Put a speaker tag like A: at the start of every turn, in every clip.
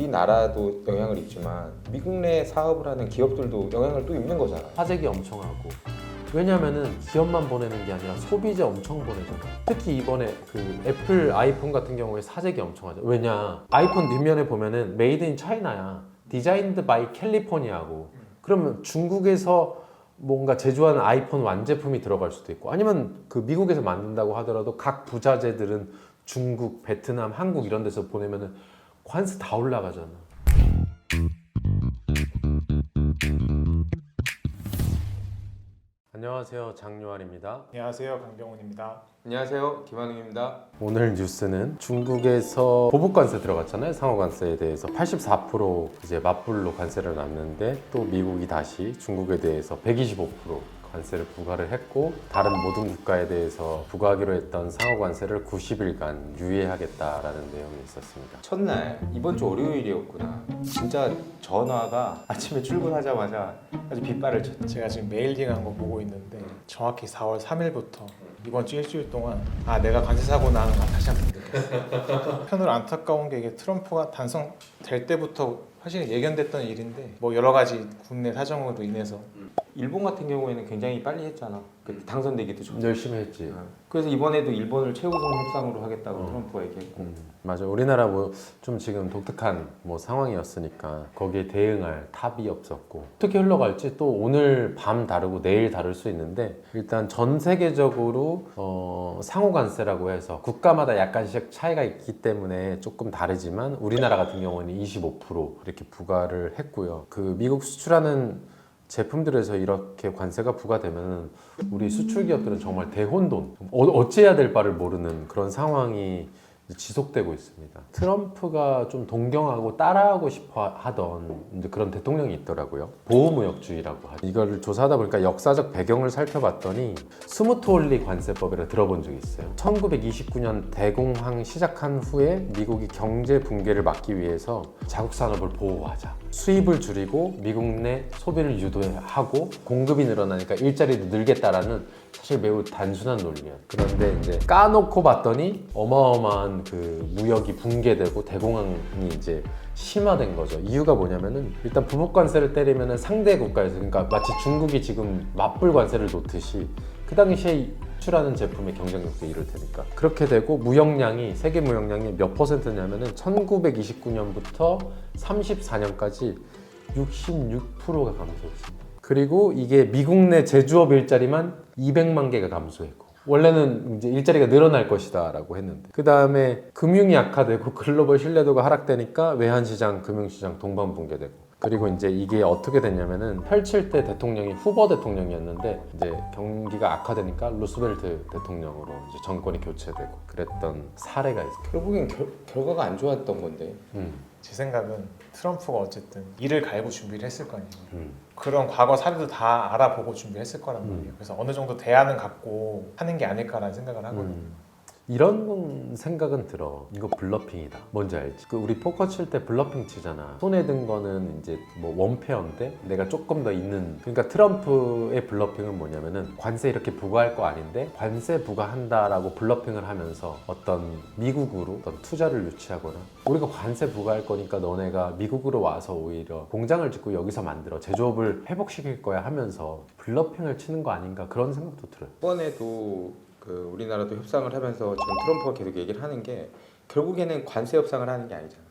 A: 우리나라도 영향을 입지만 미국 내 사업을 하는 기업들도 영향을 또 입는 거잖아.
B: 사재기 엄청 하고. 왜냐면은 기업만 보내는 게 아니라 소비자 엄청 보내잖아. 특히 이번에 그 애플 아이폰 같은 경우에 사재기 엄청 하죠. 왜냐, 아이폰 뒷면에 보면은 메이드 인 차이나야, 디자인드 바이 캘리포니아고. 그러면 중국에서 뭔가 제조하는 아이폰 완제품이 들어갈 수도 있고, 아니면 그 미국에서 만든다고 하더라도 각 부자재들은 중국, 베트남, 한국 이런 데서 보내면은 관세 다 올라가잖아. 안녕하세요, 장요한입니다.
C: 안녕하세요, 강병훈입니다.
A: 안녕하세요, 김한웅입니다.
B: 오늘 뉴스는 중국에서 보복 관세 들어갔잖아요. 상호 관세에 대해서 84% 이제 맞불로 관세를 놨는데, 또 미국이 다시 중국에 대해서 125% 관세를 부과를 했고, 다른 모든 국가에 대해서 부과하기로 했던 상호 관세를 90일간 유예하겠다라는 내용이 있었습니다.
A: 첫날 이번 주 월요일이었구나. 진짜 전화가 아침에 출근하자마자 아주 빗발을 쳤죠.
C: 제가 지금 메일링한 거 보고 있는데 정확히 4월 3일부터 이번 주 일주일 동안 내가 관세 사고 나는 거 다시 한번 느꼈어요. 한편으로 안타까운 게 이게 트럼프가 당선될 때부터 사실 예견됐던 일인데 뭐 여러 가지 국내 사정으로 인해서
A: 일본 같은 경우에는 굉장히 빨리 했잖아. 그때 당선되기도 전에.
B: 열심히 했지.
A: 그래서 이번에도 일본을 최우선 협상으로 하겠다고 트럼프가 얘기했고.
B: 맞아. 우리나라 뭐 좀 지금 독특한 뭐 상황이었으니까 거기에 대응할 탑이 없었고, 어떻게 흘러갈지 또 오늘 밤 다르고 내일 다를 수 있는데, 일단 전 세계적으로 상호 관세라고 해서 국가마다 약간씩 차이가 있기 때문에 조금 다르지만, 우리나라 같은 경우는 25% 이렇게 부과를 했고요. 그 미국 수출하는 제품들에서 이렇게 관세가 부과되면 우리 수출 기업들은 정말 대혼돈, 어찌해야 될 바를 모르는 그런 상황이 지속되고 있습니다. 트럼프가 좀 동경하고 따라하고 싶어 하던 이제 그런 대통령이 있더라고요. 보호무역주의라고 하죠. 이거를 조사하다 보니까 역사적 배경을 살펴봤더니 스무트홀리 관세법이라 들어본 적이 있어요. 1929년 대공황 시작한 후에 미국이 경제 붕괴를 막기 위해서 자국 산업을 보호하자, 수입을 줄이고 미국 내 소비를 유도하고 공급이 늘어나니까 일자리도 늘겠다라는 사실 매우 단순한 논리야. 그런데 이제 까놓고 봤더니 어마어마한 그 무역이 붕괴되고 대공황이 이제 심화된 거죠. 이유가 뭐냐면은, 일단 부복 관세를 때리면은 상대 국가에서, 그러니까 마치 중국이 지금 맞불 관세를 놓듯이 그 당시에 수출하는 제품의 경쟁력도 이를 테니까 그렇게 되고, 무역량이 세계 무역량이 몇 퍼센트냐면은 1929년부터 34년까지 66%가 감소했습니다. 그리고 이게 미국 내 제조업 일자리만 200만 개가 감소했고, 원래는 이제 일자리가 늘어날 것이다 라고 했는데, 그 다음에 금융이 악화되고 글로벌 신뢰도가 하락되니까 외환시장, 금융시장 동반붕괴되고, 그리고 이제 이게 어떻게 됐냐면은, 펼칠 때 대통령이 후보 대통령이었는데 이제 경기가 악화되니까 루스벨트 대통령으로 이제 정권이 교체되고 그랬던 사례가 있어요.
A: 결국엔 결과가 안 좋았던 건데.
C: 제 생각은 트럼프가 어쨌든 이를 갈고 준비를 했을 거 아니에요. 그런 과거 사례도 다 알아보고 준비했을 거란 말이에요. 그래서 어느 정도 대안은 갖고 하는 게 아닐까라는 생각을 하거든요.
B: 이런 생각은 들어. 이거 블러핑이다. 뭔지 알지? 그 우리 포커 칠 때 블러핑 치잖아. 손에 든 거는 이제 뭐 원페어인데 내가 조금 더 있는. 그러니까 트럼프의 블러핑은 뭐냐면은, 관세 이렇게 부과할 거 아닌데 관세 부과한다라고 블러핑을 하면서 어떤 미국으로 어떤 투자를 유치하거나, 우리가 관세 부과할 거니까 너네가 미국으로 와서 오히려 공장을 짓고 여기서 만들어 제조업을 회복시킬 거야 하면서 블러핑을 치는 거 아닌가, 그런 생각도 들어요.
A: 이번에도 그 우리나라도 협상을 하면서 지금 트럼프가 계속 얘기를 하는 게, 결국에는 관세 협상을 하는 게 아니잖아.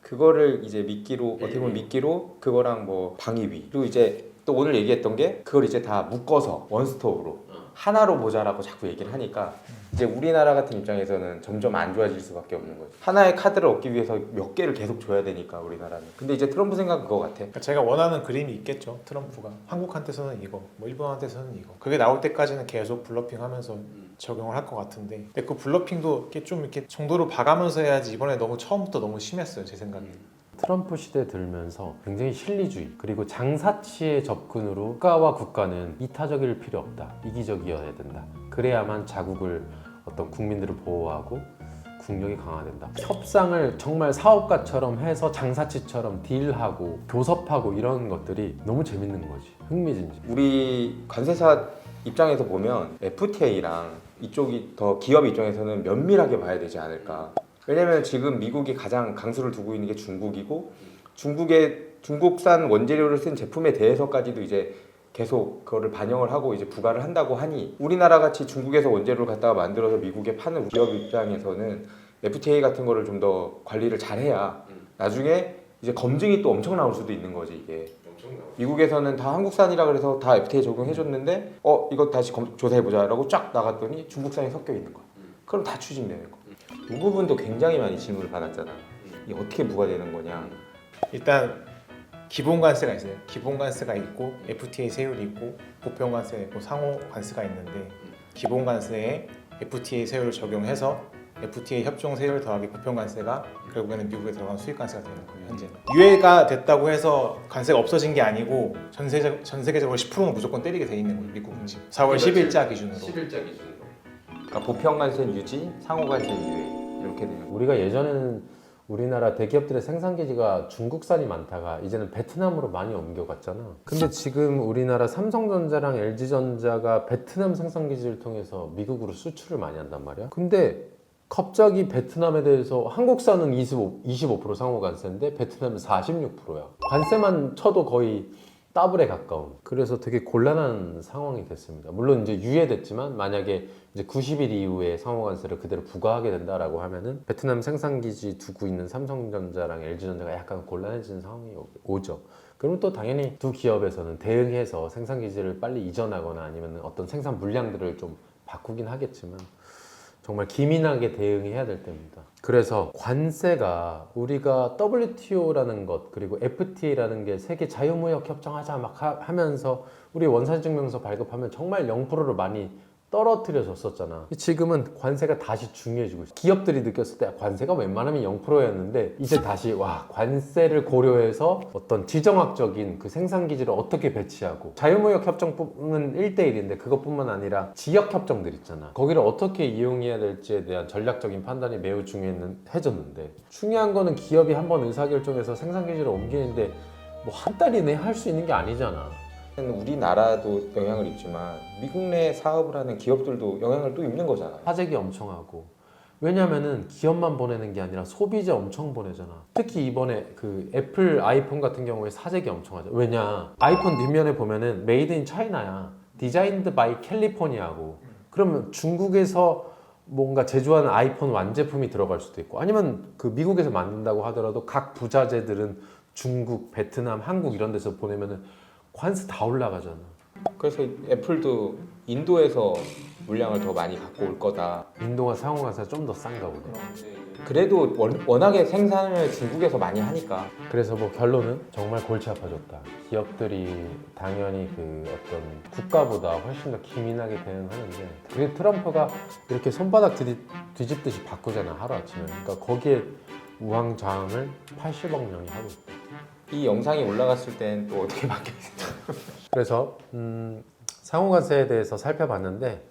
A: 그거를 이제 미끼로, 어떻게 보면 미끼로 그거랑 뭐 방위비, 그리고 이제 또 오늘 얘기했던 게 그걸 이제 다 묶어서 원스톱으로 하나로 보자라고 자꾸 얘기를 하니까, 이제 우리나라 같은 입장에서는 점점 안 좋아질 수밖에 없는 거죠. 하나의 카드를 얻기 위해서 몇 개를 계속 줘야 되니까 우리나라는. 근데 이제 트럼프 생각은 그거 같아.
C: 그러니까 제가 원하는 그림이 있겠죠. 트럼프가 한국한테서는 이거, 뭐 일본한테서는 이거. 그게 나올 때까지는 계속 블러핑하면서 적용을 할 것 같은데, 근데 그 블러핑도 이렇게 좀 이렇게 정도로 봐가면서 해야지. 이번에 너무 처음부터 너무 심했어요, 제 생각에.
B: 트럼프 시대 들면서 굉장히 실리주의, 그리고 장사치의 접근으로 국가와 국가는 이타적일 필요 없다, 이기적이어야 된다, 그래야만 자국을, 어떤 국민들을 보호하고 국력이 강화된다. 협상을 정말 사업가처럼 해서 장사치처럼 딜하고 교섭하고 이런 것들이 너무 재밌는 거지. 흥미진진.
A: 우리 관세사 입장에서 보면 FTA랑 이쪽이 더 기업 입장에서는 면밀하게 봐야 되지 않을까. 왜냐면 지금 미국이 가장 강수를 두고 있는 게 중국이고 중국산 원재료를 쓴 제품에 대해서까지도 이제 계속 그거를 반영을 하고 이제 부과를 한다고 하니 우리나라 같이 중국에서 원재료를 갖다가 만들어서 미국에 파는 기업 입장에서는 FTA 같은 거를 좀 더 관리를 잘해야 나중에 이제 검증이 또 엄청 나올 수도 있는 거지 이게. 미국에서는 다 한국산이라 그래서 다 FTA 적용해줬는데 이거 다시 조사해보자라고 쫙 나갔더니 중국산이 섞여 있는 거야. 그럼 다 추징되는 거. 이 부분도 굉장히 많이 질문을 받았잖아. 이게 어떻게 부과되는 거냐.
C: 일단 기본 관세가 있어요. 기본 관세가 있고 FTA 세율이 있고 보편 관세가 있고 상호 관세가 있는데 기본 관세에 FTA 세율을 적용해서 FTA 협정 세율 더하기 보편 관세가 결국에는 미국에 들어간 수입 관세가 되는 거예요. 현재는 유예가 됐다고 해서 관세가 없어진 게 아니고 전 세계적으로 10%는 무조건 때리게 돼 있는 거예요. 미국은 지금 4월 10일자 기준으로.
B: 10일자 기준으로.
A: 그러니까 보편 관세는 유지, 상호 관세는 유예 이렇게 되는 거.
B: 우리가 예전에는 우리나라 대기업들의 생산 기지가 중국산이 많다가 이제는 베트남으로 많이 옮겨갔잖아. 근데 지금 우리나라 삼성전자랑 LG전자가 베트남 생산 기지를 통해서 미국으로 수출을 많이 한단 말이야. 근데 갑자기 베트남에 대해서 한국산은 25% 상호 관세인데 베트남은 46%야. 관세만 쳐도 거의 더블에 가까운. 그래서 되게 곤란한 상황이 됐습니다. 물론 이제 유예됐지만 만약에 이제 90일 이후에 상호 관세를 그대로 부과하게 된다라고 하면은 베트남 생산 기지 두고 있는 삼성전자랑 LG전자가 약간 곤란해지는 상황이 오죠. 그러면 또 당연히 두 기업에서는 대응해서 생산 기지를 빨리 이전하거나 아니면 어떤 생산 물량들을 좀 바꾸긴 하겠지만 정말 기민하게 대응해야 될 때입니다. 그래서 관세가 우리가 WTO라는 것 그리고 FTA라는 게 세계 자유무역 협정하자 막 하면서 우리 원산증명서 발급하면 정말 0%를 많이 떨어뜨려졌었잖아. 지금은 관세가 다시 중요해지고 있어. 기업들이 느꼈을 때 관세가 웬만하면 0%였는데 이제 다시 관세를 고려해서 어떤 지정학적인 그 생산기지를 어떻게 배치하고 자유무역 협정은 1대1인데 그것뿐만 아니라 지역 협정들 있잖아. 거기를 어떻게 이용해야 될지에 대한 전략적인 판단이 매우 중요해졌는데 중요한 거는 기업이 한번 의사결정해서 생산기지를 옮기는데 뭐 한 달 이내에 할 수 있는 게 아니잖아.
A: 우리나라도 영향을 입지만 미국 내 사업을 하는 기업들도 영향을 또 입는 거잖아.
B: 사재기 엄청 하고 왜냐면은 기업만 보내는 게 아니라 소비자 엄청 보내잖아. 특히 이번에 그 애플 아이폰 같은 경우에 사재기 엄청 하죠. 왜냐 아이폰 뒷면에 보면은 메이드 인 차이나야. 디자인드 바이 캘리포니아고 그러면 중국에서 뭔가 제조하는 아이폰 완제품이 들어갈 수도 있고 아니면 그 미국에서 만든다고 하더라도 각 부자재들은 중국, 베트남, 한국 이런 데서 보내면은 관세 다 올라가잖아.
A: 그래서 애플도 인도에서 물량을 더 많이 갖고 올 거다.
B: 인도가 상호관세가 좀 더 싼가 보네.
A: 그래도 워낙에 생산을 중국에서 많이 하니까.
B: 그래서 뭐 결론은 정말 골치 아파졌다. 기업들이 당연히 그 어떤 국가보다 훨씬 더 기민하게 대응하는데 그게 트럼프가 이렇게 손바닥 뒤집듯이 바꾸잖아 하루아침에. 그러니까 거기에 우왕좌왕을 80억 명이 하고 있다.
A: 이 영상이 올라갔을 땐 또 어떻게 바뀌었을지.
B: 그래서 상호관세에 대해서 살펴봤는데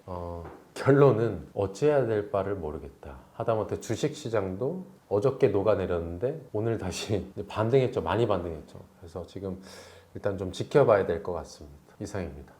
B: 결론은 어찌해야 될 바를 모르겠다. 하다못해 주식시장도 어저께 녹아내렸는데 오늘 다시 반등했죠. 많이 반등했죠. 그래서 지금 일단 좀 지켜봐야 될 것 같습니다. 이상입니다.